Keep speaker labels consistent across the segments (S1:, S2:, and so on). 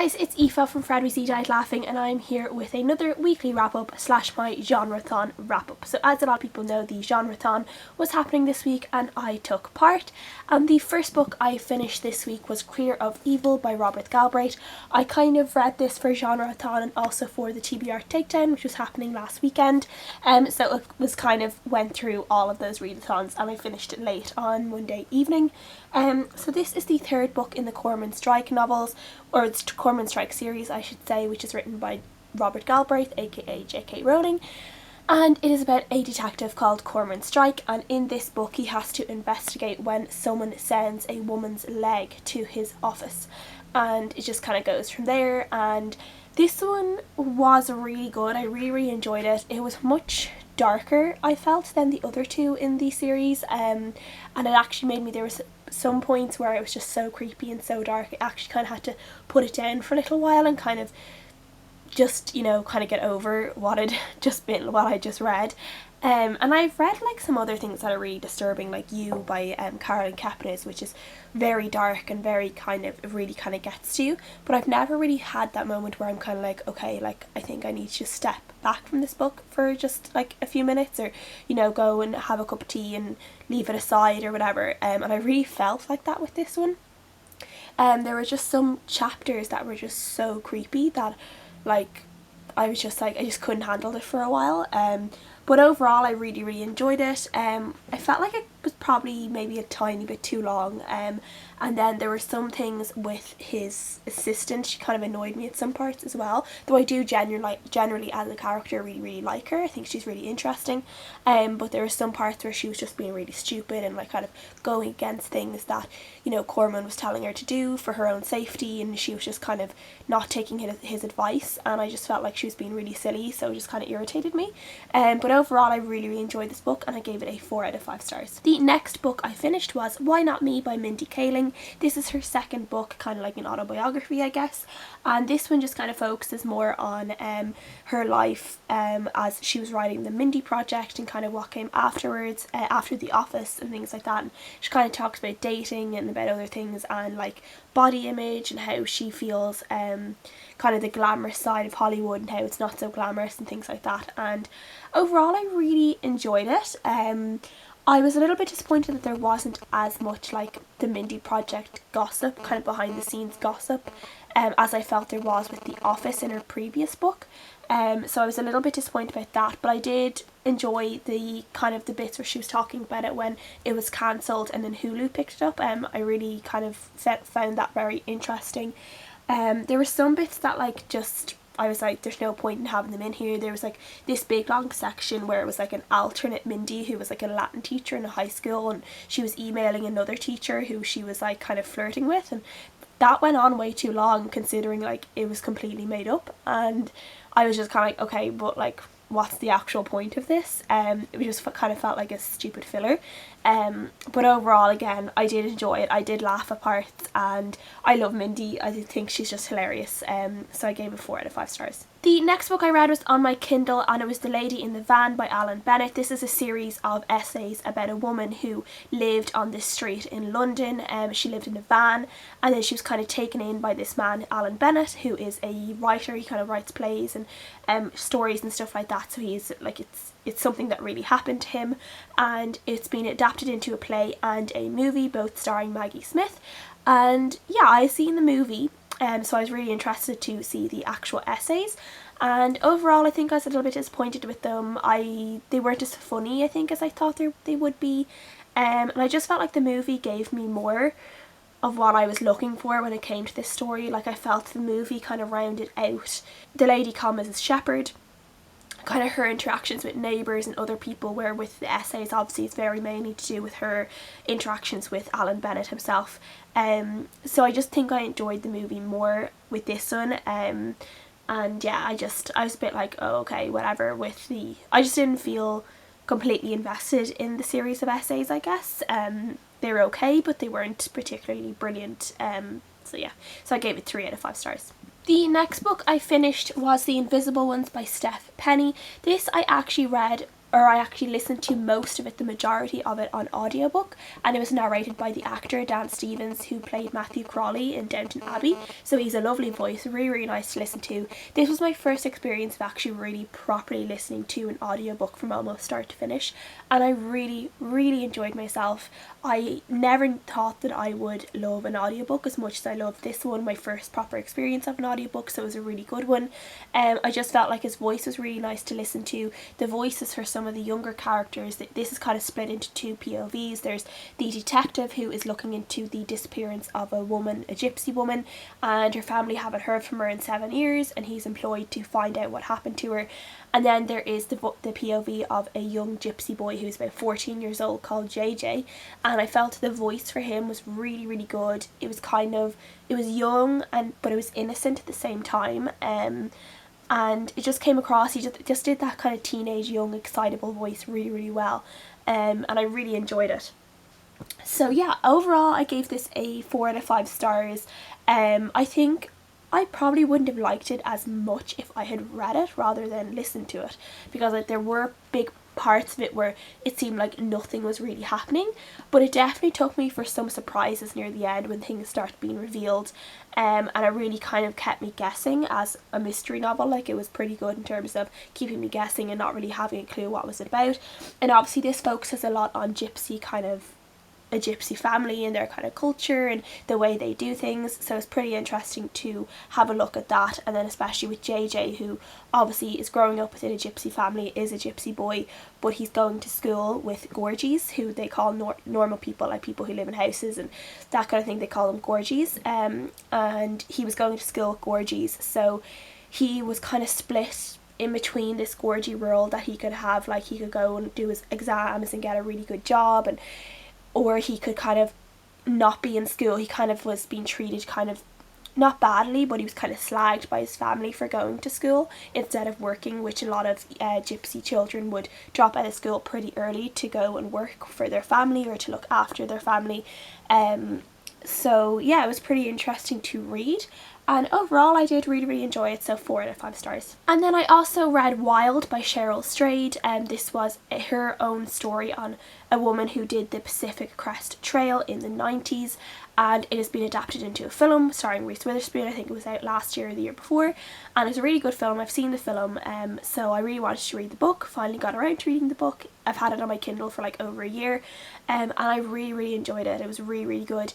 S1: Guys, it's Aoife from Fred We See Died Laughing, and I'm here with another weekly wrap-up / my Genrethon wrap-up. So as a lot of people know, the Genrethon was happening this week and I took part. And the first book I finished this week was Queer of Evil by Galbraith. I kind of read this for Genrethon and also for the TBR Takedown, which was happening last weekend. So it was kind of went through all of those readathons and I finished it late on Monday evening. So this is the third book in the Cormoran Strike novels, or it's Cormoran Strike series I should say, which is written by Galbraith, aka J.K. Rowling, and it is about a detective called Cormoran Strike, and in this book he has to investigate when someone sends a woman's leg to his office, and it just kind of goes from there. And this one was really good. I really enjoyed it. It was much darker, I felt, than the other two in the series, and it actually made me, there was some points where it was just so creepy and so dark, I actually kind of had to put it down for a little while and kind of just, you know, kind of get over what had just been, what I just read. And I've read like some other things that are really disturbing, like You by Caroline Kepnes, which is very dark and very kind of, really kind of gets to you, but I've never really had that moment where I'm kind of like, okay, like I think I need to just step back from this book for just like a few minutes, or, you know, go and have a cup of tea and leave it aside or whatever. And I really felt like that with this one. There were just some chapters that were just so creepy that like I was just like, I just couldn't handle it for a while. But overall I really enjoyed it. I felt like it was probably maybe a tiny bit too long, and then there were some things with his assistant, she kind of annoyed me at some parts as well, though I do generally as a character really like her. I think she's really interesting, but there were some parts where she was just being really stupid and like kind of going against things that, you know, Cormoran was telling her to do for her own safety, and she was just kind of not taking his advice, and I just felt like she was being really silly, so it just kind of irritated me. But overall I really enjoyed this book and I gave it a 4 out of 5 stars. The next book I finished was Why Not Me by Mindy Kaling. This is her second book, kind of like an autobiography I guess, and this one just kind of focuses more on her life as she was writing the Mindy project and kind of what came afterwards, after The Office and things like that. And she kind of talks about dating and about other things and like body image and how she feels kind of the glamorous side of Hollywood and how it's not so glamorous and things like that. And overall I really enjoyed it. I was a little bit disappointed that there wasn't as much like the Mindy project gossip, kind of behind the scenes gossip, as I felt there was with The Office in her previous book. So I was a little bit disappointed about that, but I did enjoy the kind of the bits where she was talking about it when it was cancelled and then Hulu picked it up. I really kind of found that very interesting. There were some bits that like just, I was like, there's no point in having them in here. There was like this big long section where it was like an alternate Mindy who was like a Latin teacher in a high school, and she was emailing another teacher who she was like kind of flirting with, and that went on way too long considering like it was completely made up, and I was just kind of like, okay, but like what's the actual point of this? It just kind of felt like a stupid filler. But overall, again, I did enjoy it. I did laugh at parts and I love Mindy. I think she's just hilarious. So I gave it 4 out of 5 stars. The next book I read was on my Kindle, and it was The Lady in the Van by Bennett. This is a series of essays about a woman who lived on this street in London. She lived in a van, and then she was kind of taken in by this man, Bennett, who is a writer. He kind of writes plays and stories and stuff like that. So he's like, it's something that really happened to him, and it's been adapted into a play and a movie, both starring Maggie Smith. And yeah, I've seen the movie, so I was really interested to see the actual essays, and overall I think I was a little bit disappointed with them. They weren't as funny, I think, as I thought they would be, and I just felt like the movie gave me more of what I was looking for when it came to this story. Like I felt the movie kind of rounded out the lady, Mrs. Shepherd, kind of her interactions with neighbours and other people, where with the essays obviously it's very mainly to do with her interactions with Bennett himself. So I just think I enjoyed the movie more with this one, and yeah, I was a bit like, oh okay, whatever. I just didn't feel completely invested in the series of essays, I guess. They were okay, but they weren't particularly brilliant. So yeah, so I gave it 3 out of 5 stars. The next book I finished was The Invisible Ones by Stef, Penney. This I actually read or I actually listened to most of it, the majority of it, on audiobook, and it was narrated by the actor Dan Stevens, who played Matthew Crawley in Downton Abbey. So he's a lovely voice, really, really nice to listen to. This was my first experience of actually really properly listening to an audiobook from almost start to finish, and I really, really enjoyed myself. I never thought that I would love an audiobook as much as I loved this one, my first proper experience of an audiobook, so it was a really good one. I just felt like his voice was really nice to listen to. The voices for some of the younger characters, this is kind of split into two POVs. There's the detective who is looking into the disappearance of a woman, a gypsy woman, and her family haven't heard from her in 7 years, and he's employed to find out what happened to her. And then there is the POV of a young gypsy boy who's about 14 years old called JJ, and I felt the voice for him was really, really good. It was it was young, but it was innocent at the same time, and it just came across, he just did that kind of teenage, young, excitable voice really, really well, and I really enjoyed it. So yeah, overall I gave this a 4 out of 5 stars. I think I probably wouldn't have liked it as much if I had read it rather than listened to it, because like there were big parts of it where it seemed like nothing was really happening, but it definitely took me for some surprises near the end when things started being revealed, and it really kind of kept me guessing as a mystery novel. Like, it was pretty good in terms of keeping me guessing and not really having a clue what it was about. And obviously this focuses a lot on a gypsy family and their kind of culture and the way they do things, so it's pretty interesting to have a look at that. And then especially with JJ, who obviously is growing up within a gypsy family, is a gypsy boy, but he's going to school with gorgies, who they call normal people, like people who live in houses and that kind of thing. They call them gorgies, and he was going to school with gorgies, so he was kind of split in between this gorgie world that he could have, like he could go and do his exams and get a really good job, or he could kind of not be in school. He kind of was being treated kind of not badly, but he was kind of slagged by his family for going to school instead of working, which a lot of gypsy children would drop out of school pretty early to go and work for their family or to look after their family. So yeah, it was pretty interesting to read, and overall I did really, really enjoy it, so 4 out of 5 stars. And then I also read Wild by Cheryl Strayed, and this was her own story on a woman who did the Pacific Crest Trail in the 90s, and it has been adapted into a film starring Reese Witherspoon. I think it was out last year or the year before, and it's a really good film. I've seen the film, so I really wanted to read the book. Finally got around to reading the book. I've had it on my Kindle for like over a year, and I really, really enjoyed it. It was really, really good.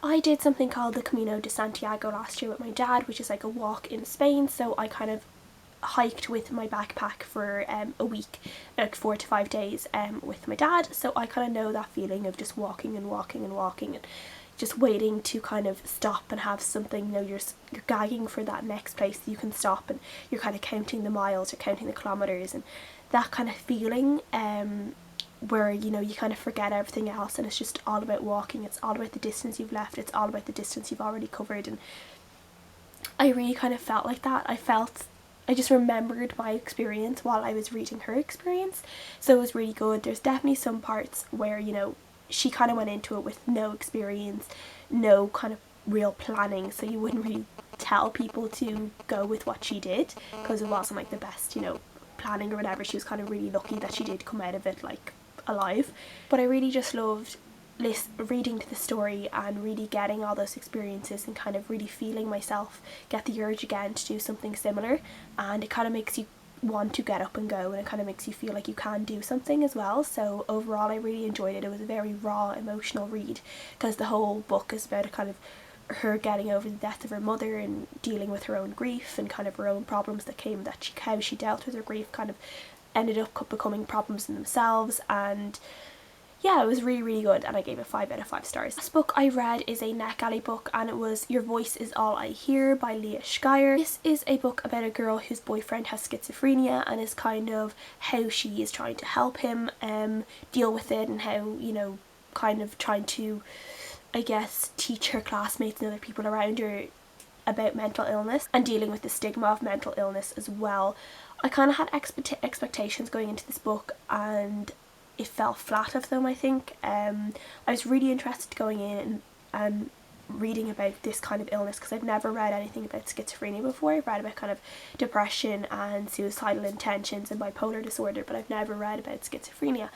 S1: I did something called the Camino de Santiago last year with my dad, which is like a walk in Spain, so I kind of hiked with my backpack for a week, like 4 to 5 days with my dad, so I kind of know that feeling of just walking and walking and walking and just waiting to kind of stop and have something, you know, you're gagging for that next place that you can stop, and you're kind of counting the miles or counting the kilometers, and that kind of feeling where, you know, you kind of forget everything else and it's just all about walking. It's all about the distance you've left, it's all about the distance you've already covered, and I really kind of felt like that. I just remembered my experience while I was reading her experience, so it was really good. There's definitely some parts where, you know, she kind of went into it with no experience, no kind of real planning, so you wouldn't really tell people to go with what she did because it wasn't like the best, you know, planning or whatever. She was kind of really lucky that she did come out of it like alive. But I really just loved reading to the story and really getting all those experiences and kind of really feeling myself get the urge again to do something similar, and it kind of makes you want to get up and go, and it kind of makes you feel like you can do something as well. So overall I really enjoyed it. It was a very raw, emotional read because the whole book is about a kind of her getting over the death of her mother and dealing with her own grief and kind of her own problems that came, how she dealt with her grief kind of ended up becoming problems in themselves. And yeah, it was really, really good, and I gave it 5 out of 5 stars. This book I read is a NetGalley book, and it was Your Voice Is All I Hear by Leah Scheier. This is a book about a girl whose boyfriend has schizophrenia, and is kind of how she is trying to help him deal with it, and how, you know, kind of trying to, I guess, teach her classmates and other people around her about mental illness and dealing with the stigma of mental illness as well. I kind of had expectations going into this book, and it fell flat of them, I think. I was really interested going in and reading about this kind of illness, because I've never read anything about schizophrenia before. I've read about kind of depression and suicidal intentions and bipolar disorder, but I've never read about schizophrenia.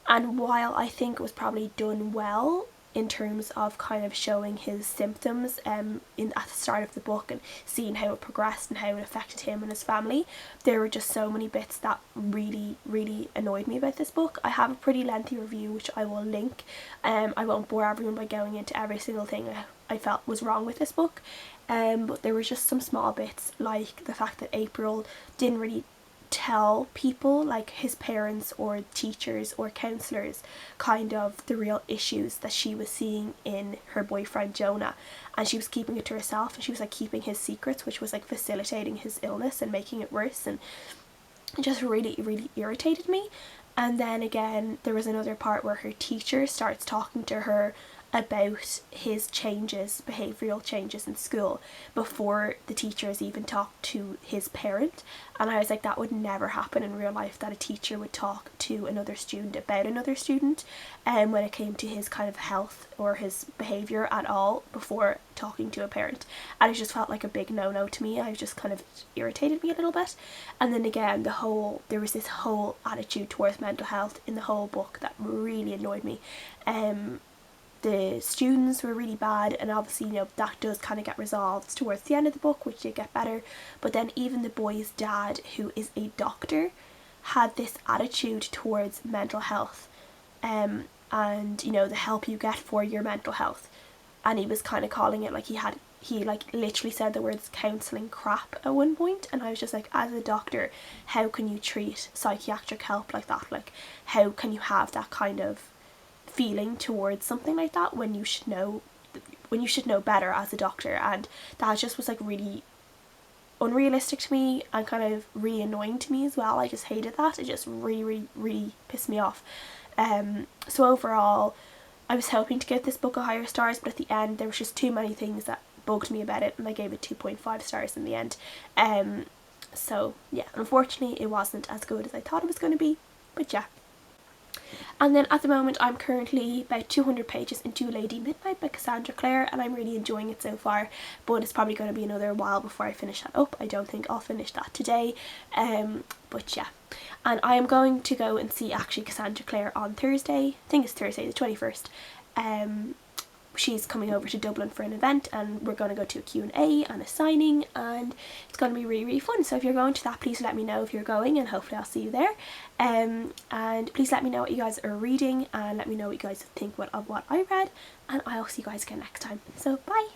S1: And while I think it was probably done well in terms of kind of showing his symptoms at the start of the book and seeing how it progressed and how it affected him and his family, there were just so many bits that really, really annoyed me about this book. I have a pretty lengthy review which I will link. I won't bore everyone by going into every single thing I felt was wrong with this book, but there was just some small bits, like the fact that April didn't really tell people, like his parents or teachers or counsellors, kind of the real issues that she was seeing in her boyfriend Jonah, and she was keeping it to herself, and she was like keeping his secrets, which was like facilitating his illness and making it worse, and it just really, really irritated me. And then again, there was another part where her teacher starts talking to her about his changes, behavioural changes in school, before the teacher has even talked to his parent. And I was like, that would never happen in real life, that a teacher would talk to another student about another student, and when it came to his kind of health or his behaviour at all, before talking to a parent. And it just felt like a big no-no to me. I just kind of irritated me a little bit. And then again, there was this whole attitude towards mental health in the whole book that really annoyed me. The students were really bad, and obviously, you know, that does kind of get resolved towards the end of the book, which did get better. But then even the boy's dad, who is a doctor, had this attitude towards mental health, and, you know, the help you get for your mental health. And he was kind of calling it like he like literally said the words counselling crap at one point, and I was just like, as a doctor, how can you treat psychiatric help like that? Like, how can you have that kind of feeling towards something like that when you should know better as a doctor? And that just was like really unrealistic to me and kind of really annoying to me as well. I just hated that. It just really, really, really pissed me off. So overall, I was hoping to give this book a higher stars, but at the end there was just too many things that bugged me about it, and I gave it 2.5 stars in the end. So yeah, unfortunately it wasn't as good as I thought it was going to be, but yeah. And then at the moment I'm currently about 200 pages into Lady Midnight by Cassandra Clare, and I'm really enjoying it so far, but it's probably going to be another while before I finish that up. I don't think I'll finish that today, but yeah. And I am going to go and see actually Cassandra Clare on Thursday. I think it's Thursday the 21st. She's coming over to Dublin for an event, and we're going to go to a Q&A and a signing, and it's going to be really, really fun. So if you're going to that, please let me know if you're going, and hopefully I'll see you there. And please let me know what you guys are reading, and let me know what you guys think of what I read, and I'll see you guys again next time. So bye!